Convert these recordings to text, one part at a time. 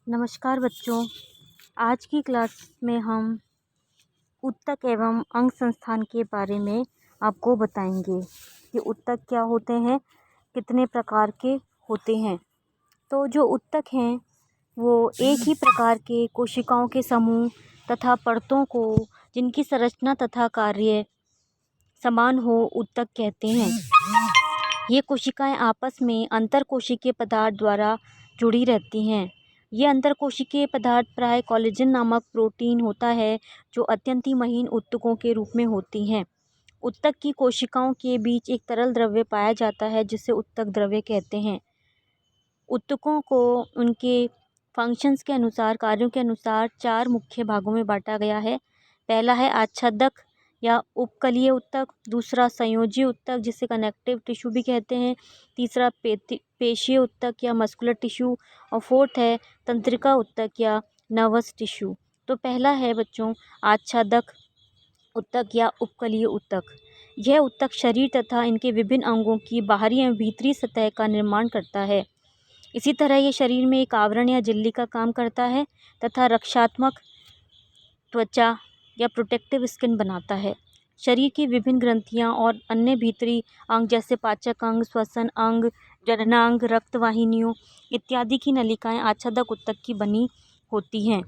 नमस्कार बच्चों। आज की क्लास में हम उत्तक एवं अंग संस्थान के बारे में आपको बताएंगे कि उत्तक क्या होते हैं, कितने प्रकार के होते हैं। तो जो उत्तक हैं वो एक ही प्रकार के कोशिकाओं के समूह तथा परतों को जिनकी संरचना तथा कार्य समान हो उत्तक कहते हैं। ये कोशिकाएं आपस में अंतरकोशिकीय पदार्थ द्वारा जुड़ी रहती हैं। ये अंतरकोशिकीय पदार्थ प्राय कोलेजन नामक प्रोटीन होता है जो अत्यंत ही महीन उत्तकों के रूप में होती हैं। उत्तक की कोशिकाओं के बीच एक तरल द्रव्य पाया जाता है जिसे उत्तक द्रव्य कहते हैं। उत्तकों को उनके फंक्शंस के अनुसार, कार्यों के अनुसार 4 मुख्य भागों में बांटा गया है। पहला है आच्छादक या उपकलीय उत्तक, दूसरा संयोजी उत्तक जिसे कनेक्टिव टिश्यू भी कहते हैं, तीसरा पेशीय उत्तक या मस्कुलर टिश्यू और फोर्थ है तंत्रिका उत्तक या नर्वस टिश्यू। तो पहला है बच्चों आच्छादक उत्तक या उपकलीय उत्तक। यह उत्तक शरीर तथा इनके विभिन्न अंगों की बाहरी एवं भीतरी सतह का निर्माण करता है। इसी तरह ये शरीर में एक आवरण या झिल्ली का काम करता है तथा रक्षात्मक त्वचा या प्रोटेक्टिव स्किन बनाता है। शरीर की विभिन्न ग्रंथियां और अन्य भीतरी अंग जैसे पाचक अंग, श्वसन अंग, जननांग, रक्तवाहिनियों इत्यादि की नलिकाएं आच्छादक उत्तक की बनी होती हैं।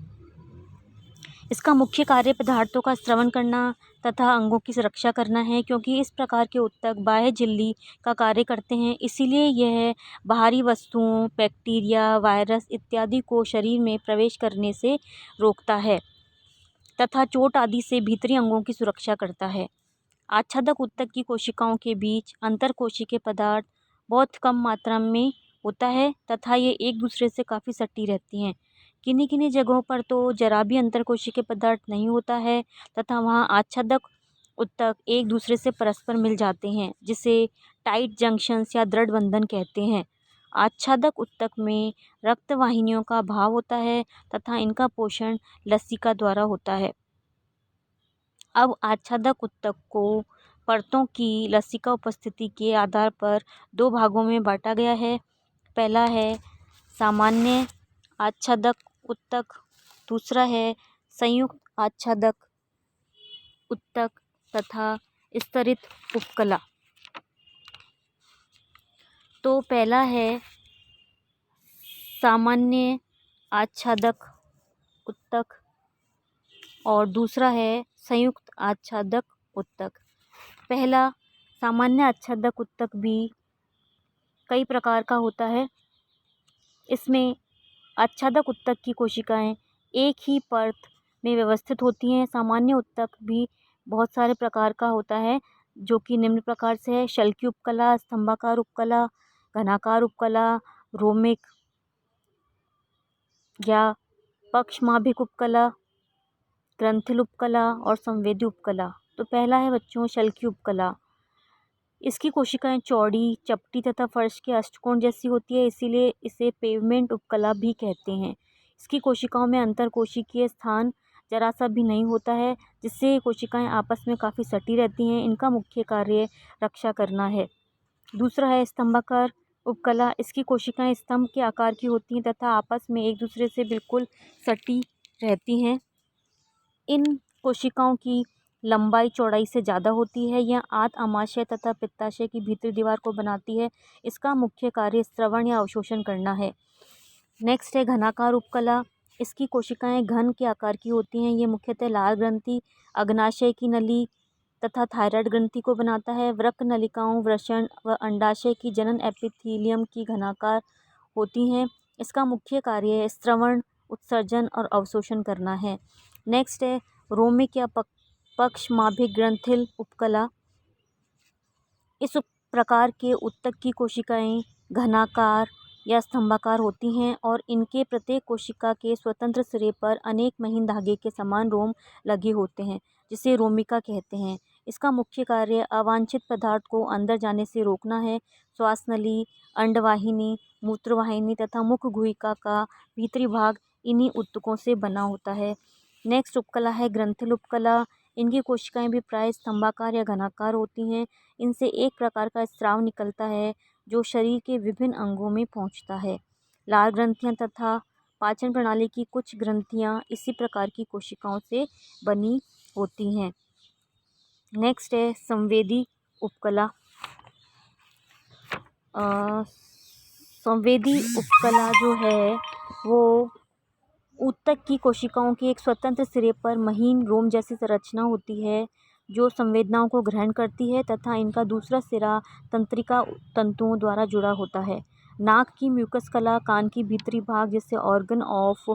इसका मुख्य कार्य पदार्थों का स्रवण करना तथा अंगों की सुरक्षा करना है। क्योंकि इस प्रकार के उत्तक बाह्य झिल्ली का कार्य करते हैं, इसीलिए यह बाहरी वस्तुओं, बैक्टीरिया, वायरस इत्यादि को शरीर में प्रवेश करने से रोकता है तथा चोट आदि से भीतरी अंगों की सुरक्षा करता है। आच्छादक उत्तक की कोशिकाओं के बीच अंतरकोशिकीय पदार्थ बहुत कम मात्रा में होता है तथा ये एक दूसरे से काफ़ी सटी रहती हैं। किन्हीं किन्हीं जगहों पर तो जरा भी अंतरकोशिकीय पदार्थ नहीं होता है तथा वहाँ आच्छादक उत्तक एक दूसरे से परस्पर मिल जाते हैं, जिसे टाइट जंक्शंस या दृढ़ बंधन कहते हैं। आच्छादक उत्तक में रक्तवाहिनियों का अभाव होता है तथा इनका पोषण लसिका द्वारा होता है। अब आच्छादक उत्तक को परतों की लसिका उपस्थिति के आधार पर 2 भागों में बांटा गया है। पहला है सामान्य आच्छादक उत्तक, दूसरा है संयुक्त आच्छादक उत्तक तथा स्तरित उपकला। तो पहला है सामान्य आच्छादक उत्तक और दूसरा है संयुक्त आच्छादक उत्तक। पहला सामान्य आच्छादक उत्तक भी कई प्रकार का होता है। इसमें आच्छादक उत्तक की कोशिकाएं एक ही परत में व्यवस्थित होती हैं। सामान्य उत्तक भी बहुत सारे प्रकार का होता है जो कि निम्न प्रकार से है: शल्की उपकला, स्तंभाकार उपकला, घनाकार उपकला, रोमिक या पक्षमाभिक उपकला, ग्रंथिल उपकला और संवेदी उपकला। तो पहला है बच्चों शल्की उपकला। इसकी कोशिकाएं चौड़ी, चपटी तथा फर्श के अष्टकोण जैसी होती है, इसीलिए इसे पेवमेंट उपकला भी कहते हैं। इसकी कोशिकाओं में अंतरकोशिकीय स्थान जरा सा भी नहीं होता है, जिससे कोशिकाएं आपस में काफ़ी सटी रहती हैं। इनका मुख्य कार्य रक्षा करना है। दूसरा है स्तंभाकार उपकला। इसकी कोशिकाएं स्तंभ के आकार की होती हैं तथा आपस में एक दूसरे से बिल्कुल सटी रहती हैं। इन कोशिकाओं की लंबाई चौड़ाई से ज़्यादा होती है। यह आंत, आमाशय तथा पित्ताशय की भीतरी दीवार को बनाती है। इसका मुख्य कार्य स्रवण या अवशोषण करना है। नेक्स्ट है घनाकार उपकला। इसकी कोशिकाएं घन के आकार की होती हैं। ये मुख्यतः लाल ग्रंथि, अग्नाशय की नली तथा थायराइड ग्रंथि को बनाता है। वृक्क नलिकाओं, वृषण व अंडाशय की जनन एपिथीलियम की घनाकार होती हैं। इसका मुख्य कार्य स्रवण, उत्सर्जन और अवशोषण करना है। नेक्स्ट है रोमिक या पक्षमाभिक ग्रंथिल उपकला। इस प्रकार के उत्तक की कोशिकाएं घनाकार या स्तंभाकार होती हैं और इनके प्रत्येक कोशिका के स्वतंत्र सिरे पर अनेक महीन धागे के समान रोम लगे होते हैं, जिसे रोमिका कहते हैं। इसका मुख्य कार्य अवांछित पदार्थ को अंदर जाने से रोकना है। श्वास नली, अंडवाहिनी, मूत्रवाहिनी तथा मुख गुहिका का भीतरी भाग इन्हीं उत्तकों से बना होता है। नेक्स्ट उपकला है ग्रंथिल उपकला। इनकी कोशिकाएं भी प्राय स्तंभाकार या घनाकार होती हैं। इनसे एक प्रकार का स्राव निकलता है जो शरीर के विभिन्न अंगों में पहुंचता है। लाल ग्रंथियां तथा पाचन प्रणाली की कुछ ग्रंथियाँ इसी प्रकार की कोशिकाओं से बनी होती हैं। नेक्स्ट है संवेदी उपकला। संवेदी उपकला जो है वो ऊतक की कोशिकाओं की एक स्वतंत्र सिरे पर महीन रोम जैसी संरचना होती है जो संवेदनाओं को ग्रहण करती है तथा इनका दूसरा सिरा तंत्रिका तंतुओं द्वारा जुड़ा होता है। नाक की म्यूकस कला, कान की भीतरी भाग जिसे ऑर्गन ऑफ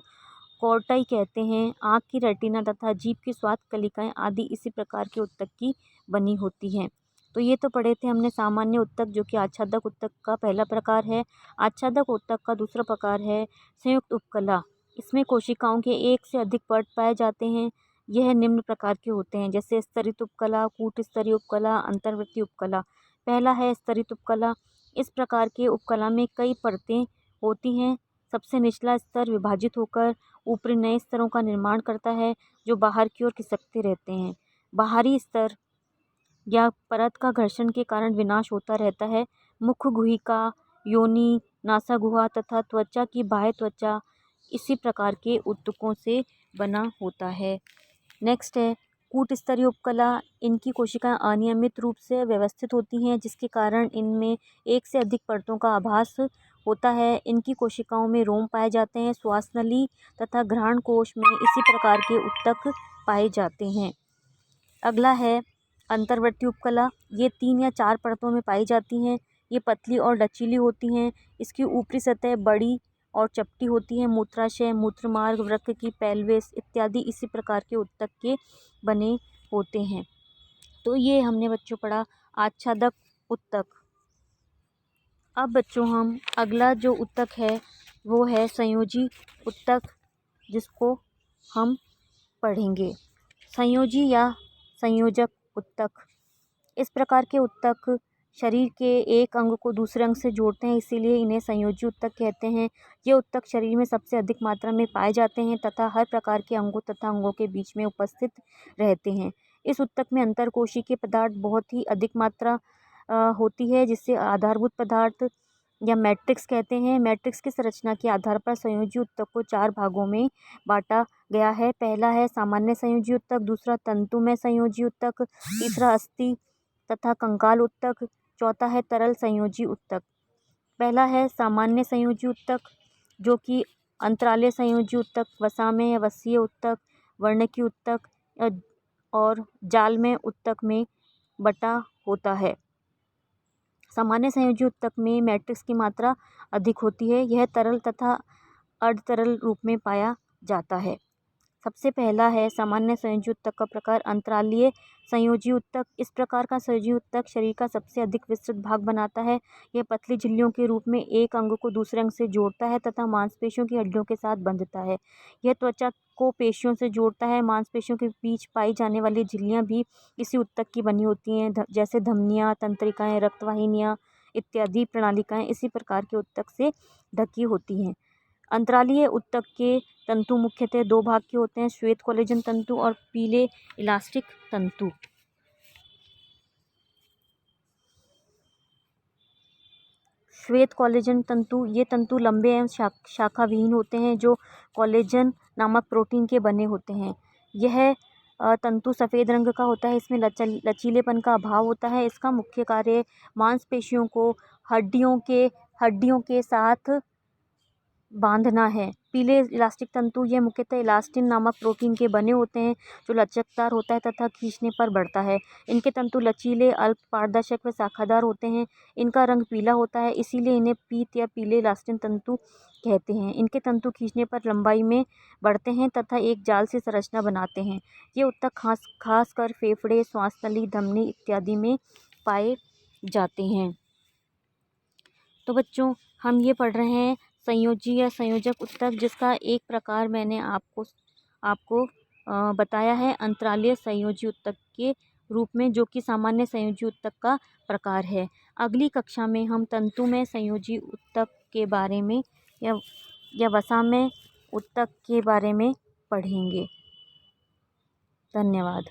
कॉर्टाई कहते हैं, आँख की रेटिना तथा जीभ की स्वाद कलिकाएं आदि इसी प्रकार के ऊतक की बनी होती हैं। तो ये तो पढ़े थे हमने सामान्य ऊतक जो कि आच्छादक ऊतक का पहला प्रकार है। आच्छादक ऊतक का दूसरा प्रकार है संयुक्त उपकला। इसमें कोशिकाओं के एक से अधिक पर्त पाए जाते हैं। यह निम्न प्रकार के होते हैं जैसे स्तरित उपकला, कूट स्तरीय उपकला, अंतर्वृत्तीय उपकला। पहला है स्तरित उपकला। इस प्रकार के उपकला में कई परतें होती हैं। सबसे निचला स्तर विभाजित होकर ऊपरी नए स्तरों का निर्माण करता है जो बाहर की ओर खिसकते रहते हैं। बाहरी स्तर या परत का घर्षण के कारण विनाश होता रहता है। मुख्य गुहिका, योनि, नासागुहा तथा त्वचा की बाह्य त्वचा इसी प्रकार के ऊतकों से बना होता है। नेक्स्ट है कूट स्तरीय उपकला। इनकी कोशिकाएं अनियमित रूप से व्यवस्थित होती हैं जिसके कारण इनमें एक से अधिक परतों का आभास होता है। इनकी कोशिकाओं में रोम पाए जाते हैं। श्वास नली तथा घ्राण कोश में इसी प्रकार के ऊतक पाए जाते हैं। अगला है अंतर्वर्ती उपकला। ये 3 या 4 परतों में पाई जाती हैं। ये पतली और लचीली होती हैं। इसकी ऊपरी सतह बड़ी और चपटी होती है। मूत्राशय, मूत्रमार्ग, वृक्क की पेल्विस इत्यादि इसी प्रकार के ऊतक के बने होते हैं। तो ये हमने बच्चों पढ़ा आच्छादक ऊतक। अब बच्चों हम अगला जो ऊतक है वो है संयोजी ऊतक जिसको हम पढ़ेंगे। संयोजी या संयोजक ऊतक। इस प्रकार के ऊतक शरीर के एक अंग को दूसरे अंग से जोड़ते हैं, इसीलिए इन्हें संयोजी ऊतक कहते हैं। ये ऊतक शरीर में सबसे अधिक मात्रा में पाए जाते हैं तथा हर प्रकार के अंगों तथा अंगों के बीच में उपस्थित रहते हैं। इस ऊतक में अंतरकोशिकीय पदार्थ बहुत ही अधिक मात्रा होती है जिससे आधारभूत पदार्थ या मैट्रिक्स कहते हैं। मैट्रिक्स की संरचना के आधार पर संयोजी ऊतक को 4 भागों में बांटा गया है। पहला है सामान्य संयोजी ऊतक, दूसरा तंतुमय संयोजी ऊतक, तीसरा अस्थि तथा कंकाल ऊतक, चौथा है तरल संयोजी ऊतक। पहला है सामान्य संयोजी ऊतक जो कि अंतरालीय संयोजी ऊतक, वसामय या वसीय ऊतक, वर्णकी ऊतक और जालमय ऊतक में बटा होता है। सामान्य संयोजी ऊतक में मैट्रिक्स की मात्रा अधिक होती है। यह तरल तथा अर्धतरल रूप में पाया जाता है। सबसे पहला है सामान्य संयोजी ऊतक का प्रकार अंतरालीय संयोजी ऊतक। इस प्रकार का संयोजी ऊतक शरीर का सबसे अधिक विस्तृत भाग बनाता है। यह पतली झिल्लियों के रूप में एक अंग को दूसरे अंग से जोड़ता है तथा मांसपेशियों की हड्डियों के साथ बंधता है। यह त्वचा को पेशियों से जोड़ता है। मांसपेशियों के बीच पाई जाने वाली झिल्लियाँ भी इसी ऊतक की बनी होती हैं जैसे धमनियाँ, तंत्रिकाएँ, रक्तवाहिनियाँ इत्यादि प्रणालिकाएँ इसी प्रकार के ऊतक से ढकी होती हैं। अंतरालीय ऊतक के तंतु मुख्यतः 2 भाग के होते हैं, श्वेत कोलेजन तंतु और पीले इलास्टिक तंतु। श्वेत कोलेजन तंतु ये तंतु लंबे एवं शाखा विहीन होते हैं जो कोलेजन नामक प्रोटीन के बने होते हैं। यह तंतु सफ़ेद रंग का होता है। इसमें लचीलेपन का अभाव होता है। इसका मुख्य कार्य मांसपेशियों को हड्डियों के साथ बांधना है। पीले इलास्टिक तंतु ये मुख्यतः इलास्टिन नामक प्रोटीन के बने होते हैं जो लचकदार होता है तथा खींचने पर बढ़ता है। इनके तंतु लचीले, अल्प पारदर्शक व शाखादार होते हैं। इनका रंग पीला होता है, इसीलिए इन्हें पीत या पीले इलास्टिन तंतु कहते हैं। इनके तंतु खींचने पर लंबाई में बढ़ते हैं तथा एक जाल सी संरचना बनाते हैं। ये ऊतक खासकर फेफड़े, श्वास नली, धमनी इत्यादि में पाए जाते हैं। तो बच्चों हम ये पढ़ रहे हैं संयोजी या संयोजक ऊतक जिसका एक प्रकार मैंने आपको बताया है अंतरालीय संयोजी ऊतक के रूप में जो कि सामान्य संयोजी ऊतक का प्रकार है। अगली कक्षा में हम तंतुमय संयोजी ऊतक के बारे में या वसामय ऊतक के बारे में पढ़ेंगे। धन्यवाद।